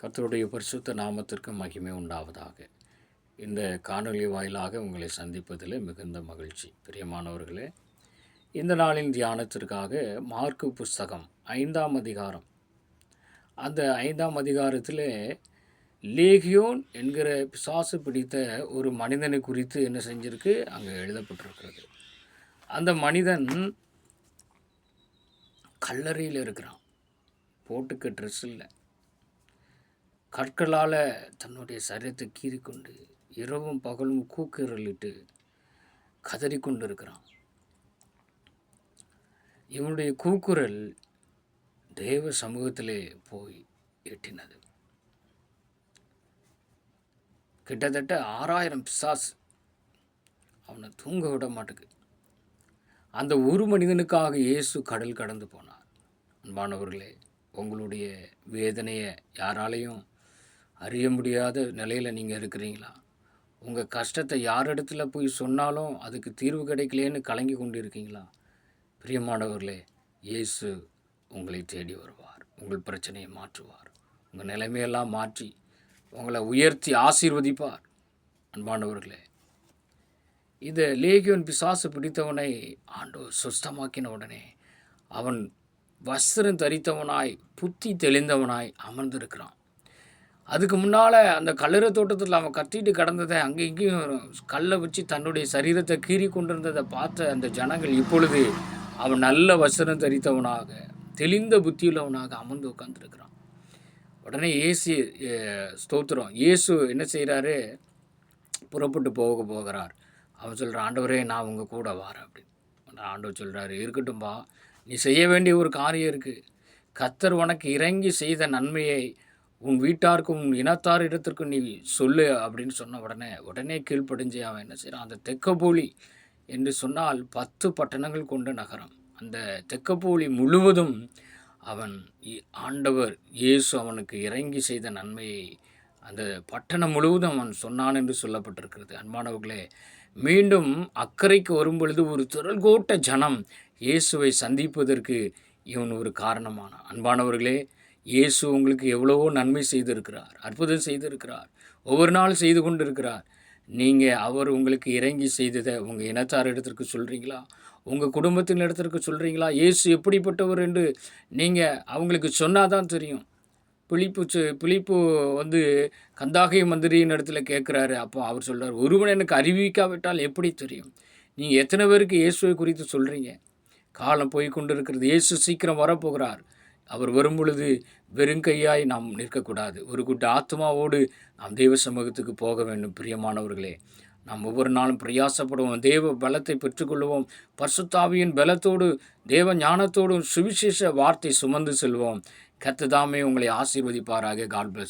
கர்த்தருடைய பரிசுத்த நாமத்திற்கு மகிமை உண்டாவதாக. இந்த காணொளி வாயிலாக உங்களை சந்திப்பதில் மிகுந்த மகிழ்ச்சி. பிரியமானவர்களே, இந்த நாளின் தியானத்திற்காக மார்க்கு புஸ்தகம் 5ஆம் அதிகாரம். அந்த 5ஆம் அதிகாரத்தில் லேகியோன் என்கிற பிசாசு பிடித்த ஒரு மனிதனை குறித்து என்ன செஞ்சிருக்கு அங்கே எழுதப்பட்டிருக்கிறது. அந்த மனிதன் கல்லறையில் இருக்கிறான். போட்டுக்க ட்ரெஸ் இல்லை. கற்களால் தன்னுடைய சரீரத்தை கீறிக்கொண்டு இரவும் பகலும் கூக்குரலிட்டு கதறிக்கொண்டு இருக்கிறான். இவனுடைய கூக்குரல் தேவ சமூகத்திலே போய் எட்டினது. கிட்டத்தட்ட 6000 பிசாசு அவனை தூங்க விட மாட்டுக்கு. அந்த ஒரு மனிதனுக்காக இயேசு கடல் கடந்து போனார். அன்பானவர்களே, உங்களுடைய வேதனையை யாராலையும் அறிய முடியாத நிலையில் நீங்கள் இருக்கிறீங்களா? உங்கள் கஷ்டத்தை யாரிடத்துல போய் சொன்னாலும் அதுக்கு தீர்வு கிடைக்கலேன்னு கலங்கி கொண்டு இருக்கீங்களா? பிரியமானவர்களே, இயேசு உங்களை தேடி வருவார். உங்கள் பிரச்சனையை மாற்றுவார். உங்கள் நிலைமையெல்லாம் மாற்றி உங்களை உயர்த்தி ஆசீர்வதிப்பார். அன்பானவர்களே, இந்த லேகியோன் பிசாசு பிடித்தவனை ஆண்டவர் சுஸ்தமாக்கின உடனே அவன் வஸ்திரம் தரித்தவனாய் புத்தி தெளிந்தவனாய் அமர்ந்திருக்கிறான். அதுக்கு முன்னால் அந்த கல்லறை தோட்டத்தில் அவன் கத்திட்டு கடந்ததை அங்கே இங்கேயும் கல்லை வச்சு தன்னுடைய சரீரத்தை கீறி கொண்டிருந்ததை பார்த்த அந்த ஜனங்கள் இப்பொழுது அவன் நல்ல வஸ்திரம் தரித்தவனாக தெளிந்த புத்தியுள்ளவனாக அமர்ந்து உட்காந்துருக்கிறான். உடனே ஸ்தோத்திரம், இயேசு என்ன செய்கிறாரு? புறப்பட்டு போகிறார். அவன் சொல்கிறான், ஆண்டவரே, நான் உங்கள் கூட வாரேன் அப்படின்னு. ஆண்டவர் சொல்கிறாரு, இருக்கட்டும்பா, நீ செய்ய வேண்டிய ஒரு காரியம் இருக்குது. கர்த்தர் உனக்கு இறங்கி செய்த நன்மையை உன் வீட்டாருக்கும் உன் இனத்தார் இடத்திற்கும் நீ சொல்லு அப்படின்னு சொன்ன உடனே கீழ்ப்படிஞ்சு அவன் என்ன செய்கிறான்? அந்த தெக்கப்போலி என்று சொன்னால் 10 பட்டணங்கள் கொண்ட நகரம். அந்த தெக்கப்போலி முழுவதும் அவன் ஆண்டவர் இயேசு அவனுக்கு இறங்கி செய்த நன்மையை அந்த பட்டணம் முழுவதும் அவன் சொன்னான் என்று சொல்லப்பட்டிருக்கிறது. அன்பானவர்களே, மீண்டும் அக்கறைக்கு வரும்பொழுது ஒரு திரள் கூட்ட ஜனம் இயேசுவை சந்திப்பதற்கு இவன் ஒரு காரணமான. அன்பானவர்களே, இயேசு உங்களுக்கு எவ்வளவோ நன்மை செய்திருக்கிறார், அற்புதம் செய்திருக்கிறார், ஒவ்வொரு நாள் செய்து கொண்டு இருக்கிறார். நீங்கள் அவர் உங்களுக்கு இறங்கி செய்ததை உங்கள் இனத்தார் இடத்திற்கு சொல்கிறீங்களா? உங்கள் குடும்பத்தின் இடத்திற்கு சொல்கிறீங்களா? இயேசு எப்படிப்பட்டவர் என்று நீங்கள் அவங்களுக்கு சொன்னால் தான் தெரியும். பிலிப்பு கந்தாகை மந்திரியின் இடத்துல கேட்குறாரு. அப்போ அவர் சொல்கிறார், ஒருவன் எனக்கு அறிவிக்காவிட்டால் எப்படி தெரியும்? நீங்கள் எத்தனை பேருக்கு இயேசுவை குறித்து சொல்கிறீங்க? காலம் போய் கொண்டு இருக்கிறது. இயேசு சீக்கிரம் வரப்போகிறார். அவர் வரும்பொழுது வெறுங்கையாய் நாம் நிற்கக்கூடாது. ஒரு கூட்ட ஆத்மாவோடு நாம் தெய்வ சமூகத்துக்கு போக வேண்டும். பிரியமானவர்களே, நாம் ஒவ்வொரு நாளும் பிரயாசப்படுவோம், தேவ பலத்தை பெற்றுக்கொள்வோம். பரிசுத்த பலத்தோடு தேவ ஞானத்தோடும் சுவிசேஷ வார்த்தை சுமந்து செல்வோம். கர்த்தர் தாமே உங்களை ஆசீர்வதிப்பாராக. God plus.